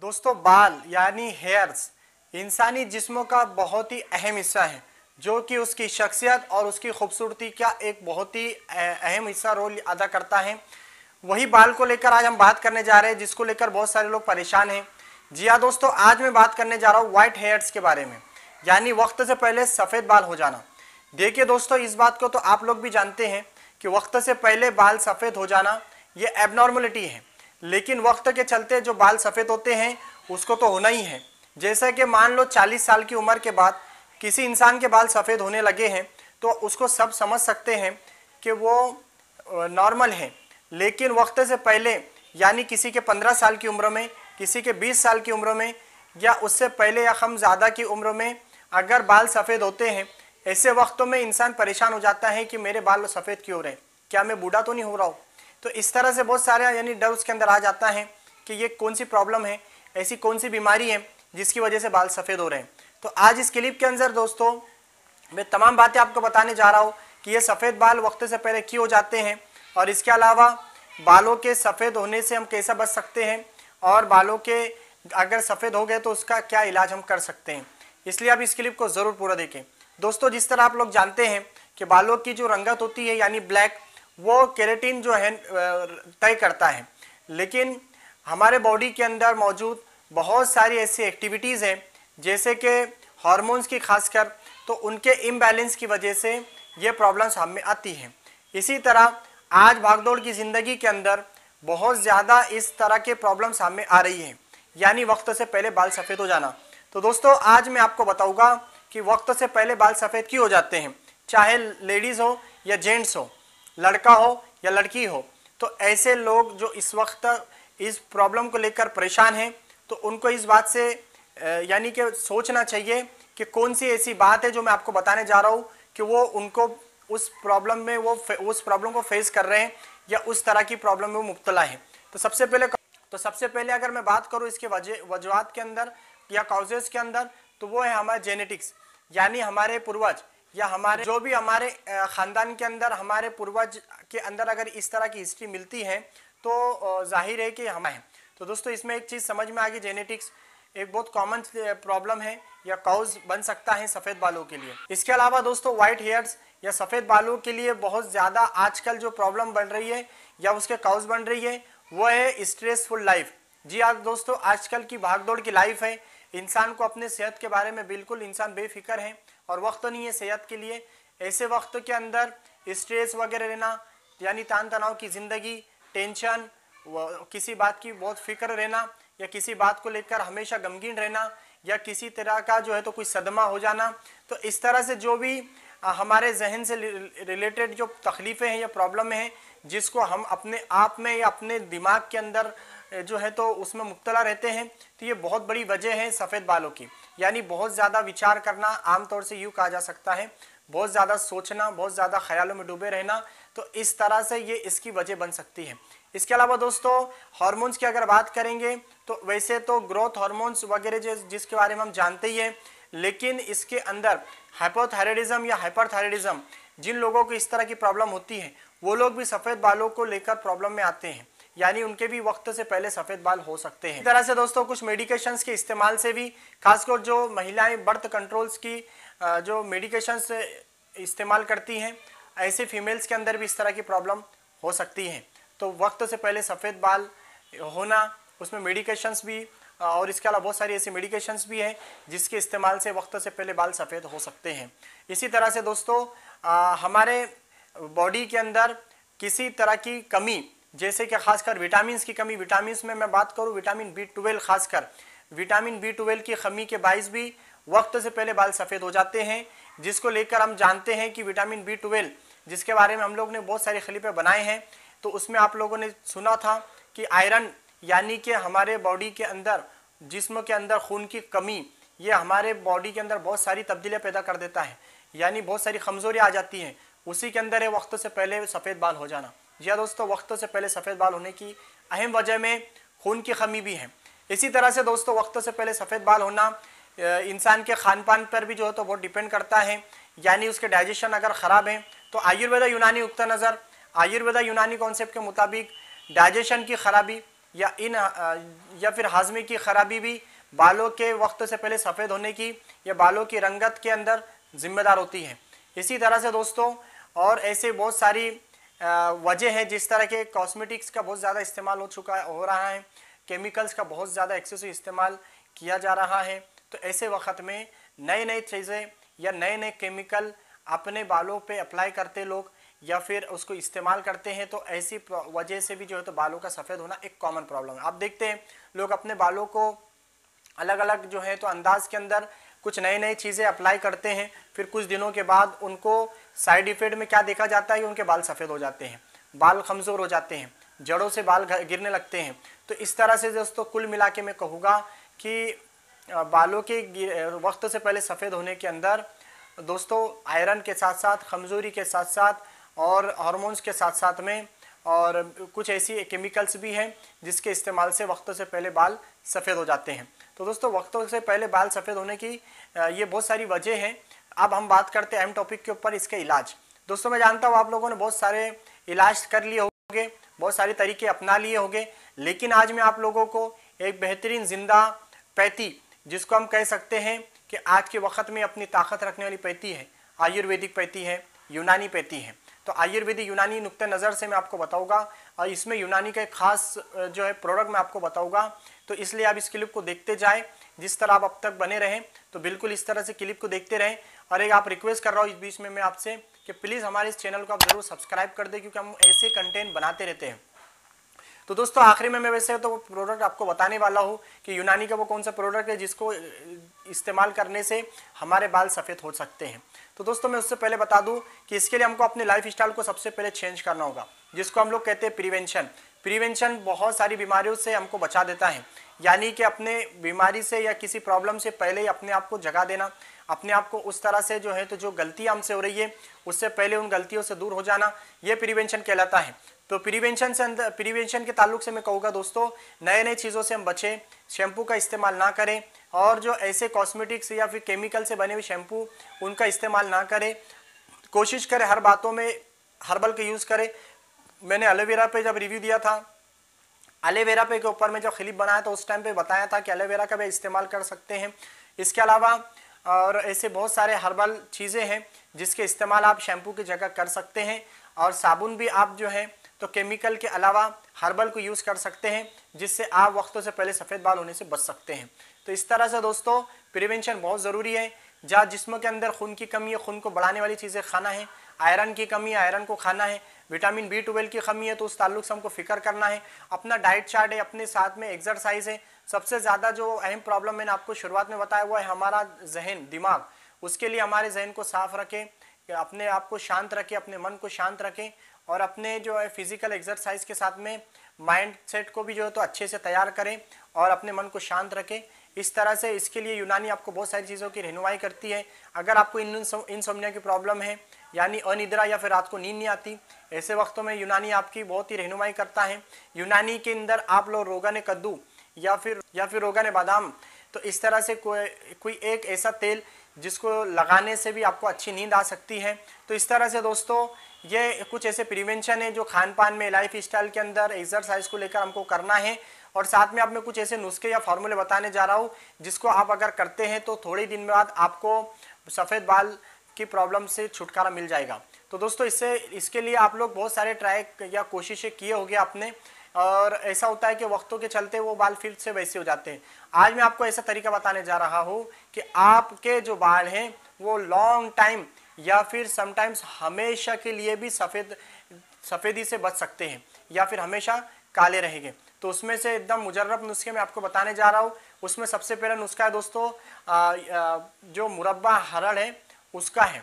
दोस्तों बाल यानी हेयर्स इंसानी जिस्म का बहुत ही अहम हिस्सा है, जो कि उसकी शख्सियत और उसकी खूबसूरती का एक बहुत ही अहम हिस्सा रोल अदा करता है। वही बाल को लेकर आज हम बात करने जा रहे हैं, जिसको लेकर बहुत सारे लोग परेशान हैं। जी हाँ दोस्तों, आज मैं बात करने जा रहा हूँ वाइट हेयर्स के बारे में, यानी वक्त से पहले सफ़ेद बाल हो जाना। देखिए दोस्तों, इस बात को तो आप लोग भी जानते हैं कि वक्त से पहले बाल सफ़ेद हो जाना ये एबनॉर्मलिटी है, लेकिन वक्त के चलते जो बाल सफ़ेद होते हैं उसको तो होना ही है। जैसे कि मान लो 40 साल की उम्र के बाद किसी इंसान के बाल सफ़ेद होने लगे हैं तो उसको सब समझ सकते हैं कि वो नॉर्मल है। लेकिन वक्त से पहले यानी किसी के 15 साल की उम्र में, किसी के 20 साल की उम्र में या उससे पहले या कम ज़्यादा की उम्र में अगर बाल सफ़ेद होते हैं, ऐसे वक्तों में इंसान परेशान हो जाता है कि मेरे बाल सफ़ेद क्यों हो रहे हैं, क्या मैं बूढ़ा तो नहीं हो रहा हूँ। तो इस तरह से बहुत सारे यानी डर उसके अंदर आ जाता है कि ये कौन सी प्रॉब्लम है, ऐसी कौन सी बीमारी है जिसकी वजह से बाल सफ़ेद हो रहे हैं। तो आज इस क्लिप के अंदर दोस्तों मैं तमाम बातें आपको बताने जा रहा हूँ कि ये सफ़ेद बाल वक्त से पहले क्यों हो जाते हैं, और इसके अलावा बालों के सफ़ेद होने से हम कैसे बच सकते हैं, और बालों के अगर सफ़ेद हो गए तो उसका क्या इलाज हम कर सकते हैं। इसलिए आप इस क्लिप को ज़रूर पूरा देखें। दोस्तों, जिस तरह आप लोग जानते हैं कि बालों की जो रंगत होती है यानी ब्लैक, वो केराटिन जो है तय करता है, लेकिन हमारे बॉडी के अंदर मौजूद बहुत सारी ऐसी एक्टिविटीज़ हैं जैसे कि हार्मोन्स की खासकर, तो उनके इम्बैलेंस की वजह से ये प्रॉब्लम्स हम में आती हैं। इसी तरह आज भागदौड़ की ज़िंदगी के अंदर बहुत ज़्यादा इस तरह के प्रॉब्लम्स हम में आ रही हैं, यानी वक्त से पहले बाल सफ़ेद हो जाना। तो दोस्तों आज मैं आपको बताऊंगा कि वक्त से पहले बाल सफ़ेद क्यों हो जाते हैं, चाहे लेडीज़ हो या जेंट्स हो, लड़का हो या लड़की हो। तो ऐसे लोग जो इस वक्त इस प्रॉब्लम को लेकर परेशान हैं, तो उनको इस बात से यानी कि सोचना चाहिए कि कौन सी ऐसी बात है जो मैं आपको बताने जा रहा हूँ कि वो उनको उस प्रॉब्लम में वो उस प्रॉब्लम को फेस कर रहे हैं या उस तरह की प्रॉब्लम में वो मुब्तला है। तो सबसे पहले अगर मैं बात करूँ इसके वजूहात के अंदर या कॉजेज़ के अंदर, तो वो है हमारे जेनेटिक्स, यानी हमारे पूर्वज या हमारे जो भी हमारे ख़ानदान के अंदर हमारे पूर्वज के अंदर अगर इस तरह की हिस्ट्री मिलती है तो जाहिर है कि हम हैं। तो दोस्तों इसमें एक चीज़ समझ में आ गई, जेनेटिक्स एक बहुत कॉमन प्रॉब्लम है या कॉज बन सकता है सफ़ेद बालों के लिए। इसके अलावा दोस्तों वाइट हेयर्स या सफ़ेद बालों के लिए बहुत ज़्यादा आजकल जो प्रॉब्लम बन रही है या उसके कॉज बन रही है वो है स्ट्रेसफुल लाइफ। जी हाँ दोस्तों, आजकल की भागदौड़ की लाइफ है, इंसान को अपने सेहत के बारे में बिल्कुल इंसान बेफिक्र है और वक्त नहीं है सेहत के लिए। ऐसे वक्त के अंदर स्ट्रेस वगैरह रहना यानी तान तनाव की ज़िंदगी, टेंशन, किसी बात की बहुत फिक्र रहना या किसी बात को लेकर हमेशा गमगीन रहना या किसी तरह का जो है तो कोई सदमा हो जाना, तो इस तरह से जो भी हमारे जहन से रिलेटेड जो तकलीफ़ें हैं या प्रॉब्लम हैं जिसको हम अपने आप में या अपने दिमाग के अंदर जो है तो उसमें मुब्तला रहते हैं, तो ये बहुत बड़ी वजह है सफ़ेद बालों की। यानी बहुत ज़्यादा विचार करना, आमतौर से यूँ कहा जा सकता है बहुत ज़्यादा सोचना, बहुत ज़्यादा ख्यालों में डूबे रहना, तो इस तरह से ये इसकी वजह बन सकती है। इसके अलावा दोस्तों हार्मोन्स की अगर बात करेंगे तो वैसे तो ग्रोथ हार्मोन्स वगैरह जिसके बारे में हम जानते ही हैं, लेकिन इसके अंदर हाइपोथायराइडिज्म या हाइपरथायराइडिज्म जिन लोगों को इस तरह की प्रॉब्लम होती है वो लोग भी सफ़ेद बालों को लेकर प्रॉब्लम में आते हैं, यानी उनके भी वक्त से पहले सफ़ेद बाल हो सकते हैं। इस तरह से दोस्तों कुछ मेडिकेशंस के इस्तेमाल से भी, खासकर जो महिलाएं बर्थ कंट्रोल्स की जो मेडिकेशंस इस्तेमाल करती हैं, ऐसे फीमेल्स के अंदर भी इस तरह की प्रॉब्लम हो सकती है। तो वक्त से पहले सफ़ेद बाल होना, उसमें मेडिकेशंस भी और इसके अलावा बहुत सारी ऐसी मेडिकेशंस भी हैं जिसके इस्तेमाल से वक्त से पहले बाल सफ़ेद हो सकते हैं। इसी तरह से दोस्तों हमारे बॉडी के अंदर किसी तरह की कमी, जैसे कि खासकर विटामिन्स की कमी, विटामिन्स में मैं बात करूं विटामिन B12, खासकर विटामिन B12 की कमी के बाइस भी वक्त से पहले बाल सफ़ेद हो जाते हैं, जिसको लेकर हम जानते हैं कि विटामिन B12 जिसके बारे में हम लोग ने बहुत सारी क्लिपें बनाए हैं, तो उसमें आप लोगों ने सुना था कि आयरन यानी कि हमारे बॉडी के अंदर जिस्म के अंदर खून की कमी, ये हमारे बॉडी के अंदर बहुत सारी तब्दीलियाँ पैदा कर देता है, यानी बहुत सारी कमज़ोरियाँ आ जाती हैं। उसी के अंदर है वक्त से पहले सफ़ेद बाल हो जाना। जी हाँ दोस्तों, वक्त से पहले सफ़ेद बाल होने की अहम वजह में खून की कमी भी है। इसी तरह से दोस्तों वक्त से पहले सफ़ेद बाल होना इंसान के खान पान पर भी जो है तो बहुत डिपेंड करता है, यानी उसके डाइजेशन अगर ख़राब है तो आयुर्वेदा यूनानी नुक्ता नज़र, आयुर्वेदा यूनानी कॉन्सेप्ट के मुताबिक डाइजेशन की खराबी या फिर हाजमे की खराबी भी बालों के वक्त से पहले सफ़ेद होने की या बालों की रंगत के अंदर जिम्मेदार होती है। इसी तरह से दोस्तों और ऐसे बहुत सारी वजह है, जिस तरह के कॉस्मेटिक्स का बहुत ज़्यादा इस्तेमाल हो रहा है, केमिकल्स का बहुत ज़्यादा एक्सेसिव इस्तेमाल किया जा रहा है। तो ऐसे वक्त में नई नई चीज़ें या नए नए केमिकल अपने बालों पे अप्लाई करते लोग या फिर उसको इस्तेमाल करते हैं, तो ऐसी वजह से भी जो है तो बालों का सफ़ेद होना एक कॉमन प्रॉब्लम है। आप देखते हैं लोग अपने बालों को अलग अलग जो है तो अंदाज के अंदर कुछ नई नई चीज़ें अप्लाई करते हैं, फिर कुछ दिनों के बाद उनको साइड इफेक्ट में क्या देखा जाता है कि उनके बाल सफ़ेद हो जाते हैं, बाल कमज़ोर हो जाते हैं, जड़ों से बाल गिरने लगते हैं। तो इस तरह से दोस्तों कुल मिला के मैं कहूँगा कि बालों के वक्त से पहले सफ़ेद होने के अंदर दोस्तों आयरन के साथ साथ, कमज़ोरी के साथ साथ और हार्मोन्स के साथ साथ में और कुछ ऐसी केमिकल्स भी हैं जिसके इस्तेमाल से वक्तों से पहले बाल सफ़ेद हो जाते हैं। तो दोस्तों वक्तों से पहले बाल सफ़ेद होने की ये बहुत सारी वजह हैं। अब हम बात करते हैं अहम टॉपिक के ऊपर, इसके इलाज। दोस्तों मैं जानता हूँ आप लोगों ने बहुत सारे इलाज कर लिए होंगे, बहुत सारे तरीके अपना लिए होंगे, लेकिन आज मैं आप लोगों को एक बेहतरीन जिंदा पैथी, जिसको हम कह सकते हैं कि आज के वक्त में अपनी ताकत रखने वाली पैथी है, आयुर्वेदिक पैथी है, यूनानी पैथी है। तो आयुर्वेदिक यूनानी नुक्ते नज़र से मैं आपको बताऊंगा और इसमें यूनानी का एक खास जो है प्रोडक्ट मैं आपको बताऊंगा। तो इसलिए आप इस क्लिप को देखते जाएं, जिस तरह आप अब तक बने रहें तो बिल्कुल इस तरह से क्लिप को देखते रहें। और एक आप रिक्वेस्ट कर रहा हूँ इस बीच में मैं आपसे कि प्लीज़ हमारे इस चैनल को आप ज़रूर सब्सक्राइब कर दें, क्योंकि हम ऐसे कंटेंट बनाते रहते हैं। तो दोस्तों आखिरी में मैं वैसे तो प्रोडक्ट आपको बताने वाला हूँ कि यूनानी का वो कौन सा प्रोडक्ट है जिसको इस्तेमाल करने से हमारे बाल सफ़ेद हो सकते हैं। तो दोस्तों मैं उससे पहले बता दूं कि इसके लिए हमको अपने लाइफ स्टाइल को सबसे पहले चेंज करना होगा, जिसको हम लोग कहते हैं प्रिवेंशन। प्रिवेंशन बहुत सारी बीमारियों से हमको बचा देता है, यानी कि अपने बीमारी से या किसी प्रॉब्लम से पहले ही अपने आप को जगा देना, अपने आप को उस तरह से जो है तो जो गलतियाँ हमसे हो रही है उससे पहले उन गलतियों से दूर हो जाना, ये प्रिवेंशन कहलाता है। तो प्रिवेंशन के ताल्लुक से मैं कहूँगा दोस्तों नए नए चीज़ों से हम बचें, शैम्पू का इस्तेमाल ना करें और जो ऐसे कॉस्मेटिक्स या फिर केमिकल से बने हुए शैम्पू उनका इस्तेमाल ना करें। कोशिश करें हर बातों में हर्बल का यूज़ करें। मैंने एलोवेरा पे जब रिव्यू दिया था, एलोवेरा पे के ऊपर में जब क्लिप बनाया तो उस टाइम पे बताया था कि एलोवेरा का भी इस्तेमाल कर सकते हैं। इसके अलावा और ऐसे बहुत सारे हर्बल चीज़ें हैं जिसके इस्तेमाल आप शैम्पू की जगह कर सकते हैं, और साबुन भी आप जो है तो केमिकल के अलावा हर्बल को यूज़ कर सकते हैं, जिससे आप वक्तों से पहले सफ़ेद बाल होने से बच सकते हैं। तो इस तरह से दोस्तों प्रिवेंशन बहुत ज़रूरी है। जहाँ जिस्म के अंदर खून की कमी है, खून को बढ़ाने वाली चीज़ें खाना है, आयरन की कमी है, आयरन को खाना है, विटामिन B12 की कमी है तो उस ताल्लुक से हमको फिक्र करना है, अपना डाइट चार्ट है, अपने साथ में एक्सरसाइज है। सबसे ज़्यादा जो अहम प्रॉब्लम मैंने आपको शुरुआत में बताया वो है हमारा जहन, दिमाग। उसके लिए हमारे जहन को साफ रखें, अपने आप को शांत रखें, अपने मन को शांत रखें और अपने जो है फिजिकल एक्सरसाइज के साथ में माइंड सेट को भी जो है तो अच्छे से तैयार करें और अपने मन को शांत रखें। इस तरह से इसके लिए यूनानी आपको बहुत सारी चीज़ों की रहनुमाई करती है। अगर आपको इंसोम्निया की प्रॉब्लम है, यानी अनिद्रा या फिर रात को नींद नहीं आती, ऐसे वक्तों में यूनानी आपकी बहुत ही रहनुमाई करता है। यूनानी के अंदर आप लोग रोगन कद्दू या फिर रोगन बादाम, तो इस तरह से कोई एक ऐसा तेल जिसको लगाने से भी आपको अच्छी नींद आ सकती है। तो इस तरह से दोस्तों ये कुछ ऐसे प्रिवेंशन है जो खान पान में, लाइफ स्टाइल के अंदर, एक्सरसाइज को लेकर हमको करना है। और साथ में आप मैं कुछ ऐसे नुस्खे या फार्मूले बताने जा रहा हूँ जिसको आप अगर करते हैं तो थोड़े दिन बाद आपको सफ़ेद बाल की प्रॉब्लम से छुटकारा मिल जाएगा। तो दोस्तों इसके लिए आप लोग बहुत सारे ट्राई या कोशिशें किए होंगे आपने, और ऐसा होता है कि वक्तों के चलते वो बाल फिर से वैसे हो जाते हैं। आज मैं आपको ऐसा तरीका बताने जा रहा हूँ कि आपके जो बाल हैं वो लॉन्ग टाइम या फिर समटाइम्स हमेशा के लिए भी सफ़ेदी से बच सकते हैं या फिर हमेशा काले रहेंगे। तो उसमें से एकदम मुजर्रब नुस्खे मैं आपको बताने जा रहा हूँ। उसमें सबसे पहला नुस्खा है दोस्तों जो मुरब्बा हरड़ है उसका है,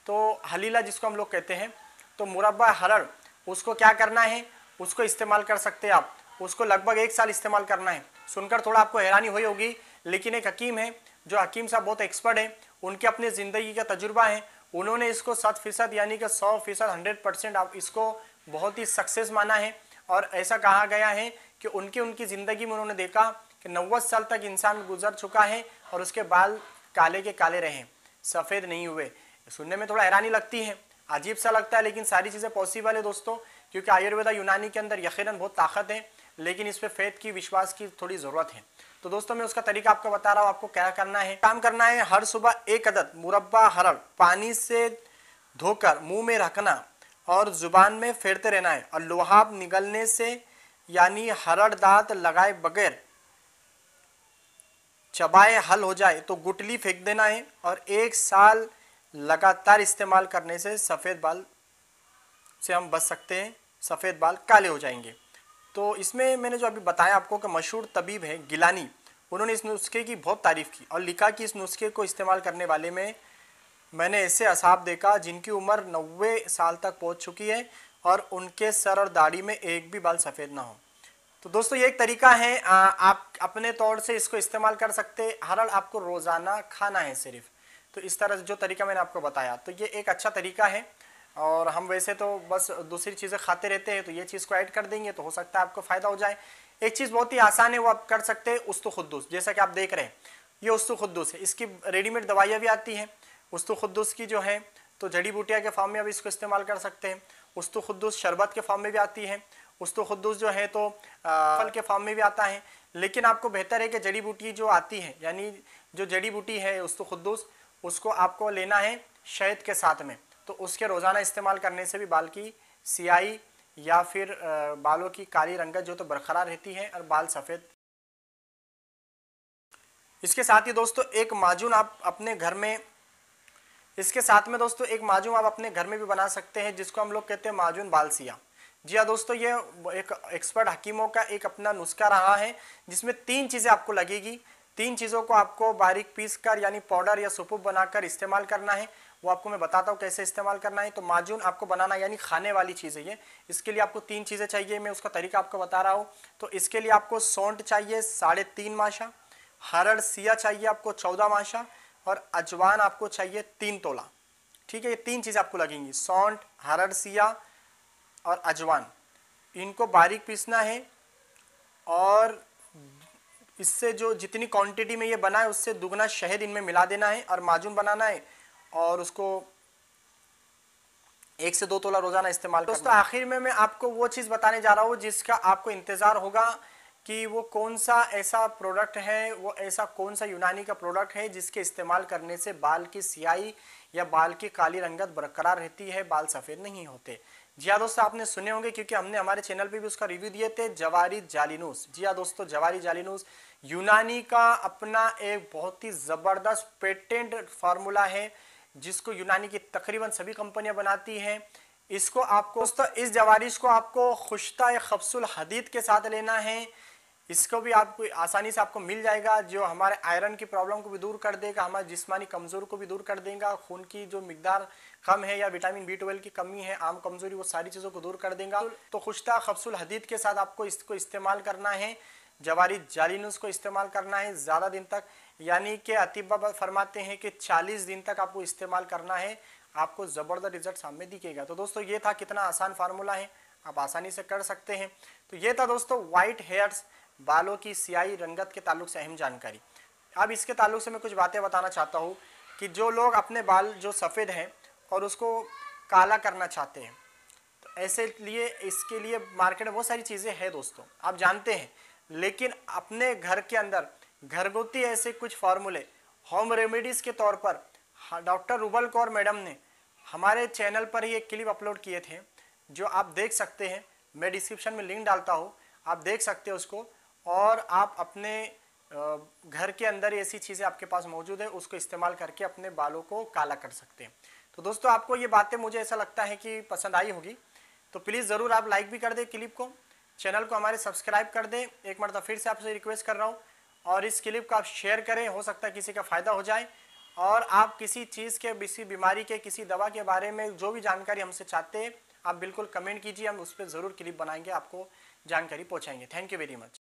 तो हलीला जिसको हम लोग कहते हैं। तो मुरब्बा हरड़ उसको क्या करना है, उसको इस्तेमाल कर सकते हैं आप। उसको लगभग 1 साल इस्तेमाल करना है। सुनकर थोड़ा आपको हैरानी हुई होगी, लेकिन एक हकीम है जो हकीम साहब बहुत एक्सपर्ट है, उनके अपने ज़िंदगी का तजुर्बा है, उन्होंने इसको 100% यानी कि 100% 100% आप इसको बहुत ही सक्सेस माना है। और ऐसा कहा गया है कि उनकी ज़िंदगी में उन्होंने देखा कि 90 साल तक इंसान गुजर चुका है और उसके बाल काले के काले रहे, सफ़ेद नहीं हुए। सुनने में थोड़ा हैरानी लगती है, अजीब सा लगता है, लेकिन सारी चीज़ें पॉसिबल है दोस्तों, क्योंकि आयुर्वेदा यूनानी के अंदर यकीनन बहुत ताकत है। लेकिन इस पे फेथ की, विश्वास की थोड़ी ज़रूरत है। तो दोस्तों मैं उसका तरीका आपको बता रहा हूँ। आपको क्या करना है, काम करना है, हर सुबह 1 अदद मुरब्बा हरड़ पानी से धोकर मुंह में रखना और जुबान में फेरते रहना है, और लुहाब निगलने से यानी हरड़ दांत लगाए बगैर चबाए हल हो जाए तो गुटली फेंक देना है, और 1 साल लगातार इस्तेमाल करने से सफ़ेद बाल से हम बच सकते हैं, सफ़ेद बाल काले हो जाएंगे। तो इसमें मैंने जो अभी बताया आपको कि मशहूर तबीब है गिलानी, उन्होंने इस नुस्खे की बहुत तारीफ़ की और लिखा कि इस नुस्खे को इस्तेमाल करने वाले में मैंने ऐसे असाब देखा जिनकी उम्र 90 साल तक पहुंच चुकी है और उनके सर और दाढ़ी में एक भी बाल सफ़ेद ना हो। तो दोस्तों ये एक तरीका है, आप अपने तौर से इसको इस्तेमाल कर सकते हैं। हरड़ आपको रोज़ाना खाना है सिर्फ, तो इस तरह जो तरीका मैंने आपको बताया, तो ये एक अच्छा तरीका है। और हम वैसे तो बस दूसरी चीज़ें खाते रहते हैं, तो ये चीज़ को ऐड कर देंगे तो हो सकता है आपको फ़ायदा हो जाए। एक चीज़ बहुत ही आसान है, वो आप कर सकते हैं, उस्तु खुद्दूस। जैसा कि आप देख रहे हैं ये उस्तु खुद्दूस है, इसकी रेडीमेड दवाइयाँ भी आती हैं। उस्तु खुद्दूस की जो है तो जड़ी बूटियाँ के फॉर्म में अब इसको इस्तेमाल कर सकते हैं। उस्तु खुद्दूस शरबत के फॉर्म में भी आती है। उस्तु खुद्दूस जो है तो फल के फॉर्म में भी आता है, लेकिन आपको बेहतर है कि जड़ी बूटी जो आती है, यानी जो जड़ी बूटी है उस्तु खुद्दूस, उसको आपको लेना है शहद के साथ में। तो उसके रोज़ाना इस्तेमाल करने से भी बाल की सियाही या फिर बालों की काली रंगत जो तो बरकरार रहती है और बाल सफ़ेद। इसके साथ ही दोस्तों एक माजून आप अपने घर में, इसके साथ में दोस्तों एक माजून आप अपने घर में भी बना सकते हैं, जिसको हम लोग कहते हैं माजून बालसिया। जी हाँ दोस्तों, ये एक एक्सपर्ट हकीमों का एक अपना नुस्खा रहा है, जिसमें 3 चीज़ें आपको लगेगी। 3 चीज़ों को आपको बारीक पीस कर यानी पाउडर या सुपुप बनाकर इस्तेमाल करना है। वो आपको मैं बताता हूँ कैसे इस्तेमाल करना है। तो माजून आपको बनाना यानी खाने वाली चीज़ है ये। इसके लिए आपको 3 चीज़ें चाहिए, मैं उसका तरीका आपको बता रहा हूँ। तो इसके लिए आपको सौंठ चाहिए 3.5 माशा, हरड़ सिया चाहिए आपको 14 माशा, और अजवान आपको चाहिए 3 तोला। ठीक है, ये 3 चीज़ें आपको लगेंगी, सौंठ, हरड़ सिया और अजवान। इनको बारीक पीसना है और इससे जो जितनी क्वांटिटी में ये बना है उससे दुगना शहद इनमें मिला देना है और माजून बनाना है, और उसको 1 से 2 तोला रोजाना इस्तेमाल करना। दोस्तों आखिर में मैं आपको वो चीज़ बताने जा रहा हूँ जिसका आपको इंतज़ार होगा कि वो कौन सा ऐसा प्रोडक्ट है, वो ऐसा कौन सा यूनानी का प्रोडक्ट है जिसके इस्तेमाल करने से बाल की सियाही या बाल की काली रंगत बरकरार रहती है, बाल सफ़ेद नहीं होते। जी हाँ दोस्तों, आपने सुने होंगे क्योंकि हमने हमारे चैनल पे भी उसका रिव्यू दिए थे, जवारी जालिनूस। जी हाँ दोस्तों, जवारी जालिनूस यूनानी का अपना एक बहुत ही ज़बरदस्त पेटेंट फार्मूला है, जिसको यूनानी की तकरीबन सभी कंपनियां बनाती हैं। इसको आपको दोस्तों इस जवारिश को आपको खुश्ता खब्सुल हदीद के साथ लेना है। इसको भी आपको आसानी से आपको मिल जाएगा, जो हमारे आयरन की प्रॉब्लम को भी दूर कर देगा, हमारे जिस्मानी कमज़ोर को भी दूर कर देगा, खून की जो मिकदार कम है या विटामिन B12 की कमी है, आम कमज़ोरी, वो सारी चीज़ों को दूर कर देगा। तो खुश्ता खब्सुल हदीद के साथ आपको इसको इस्तेमाल करना है, जवारी जालिनूस को इस्तेमाल करना है ज़्यादा दिन तक, यानी कि अतीबा फरमाते हैं कि 40 दिन तक आपको इस्तेमाल करना है, आपको ज़बरदस्त रिजल्ट सामने दिखेगा। तो दोस्तों ये था, कितना आसान फार्मूला है, आप आसानी से कर सकते हैं। तो ये था दोस्तों वाइट हेयर्स, बालों की सियाही रंगत के ताल्लुक से अहम जानकारी। अब इसके ताल्लुक से मैं कुछ बातें बताना चाहता हूँ कि जो लोग अपने बाल जो सफ़ेद हैं और उसको काला करना चाहते हैं, तो ऐसे लिए इसके लिए मार्केट में बहुत सारी चीज़ें हैं दोस्तों, आप जानते हैं, लेकिन अपने घर के अंदर घरगुती ऐसे कुछ फार्मूले होम रेमेडीज़ के तौर पर डॉक्टर रुबल कौर मैडम ने हमारे चैनल पर ही एक क्लिप अपलोड किए थे, जो आप देख सकते हैं। मैं डिस्क्रिप्शन में लिंक डालता हूँ, आप देख सकते हैं उसको, और आप अपने घर के अंदर ऐसी चीज़ें आपके पास मौजूद है, उसको इस्तेमाल करके अपने बालों को काला कर सकते हैं। तो दोस्तों आपको ये बातें मुझे ऐसा लगता है कि पसंद आई होगी, तो प्लीज़ ज़रूर आप लाइक भी कर दें क्लिप को, चैनल को हमारे सब्सक्राइब कर दें। एक मरतबा फिर से आपसे रिक्वेस्ट कर रहा हूँ, और इस क्लिप को आप शेयर करें, हो सकता है किसी का फ़ायदा हो जाए। और आप किसी चीज़ के, किसी बीमारी के, किसी दवा के बारे में जो भी जानकारी हमसे चाहते हैं, आप बिल्कुल कमेंट कीजिए, हम उस पर ज़रूर क्लिप बनाएंगे, आपको जानकारी पहुँचाएंगे। Thank you very much.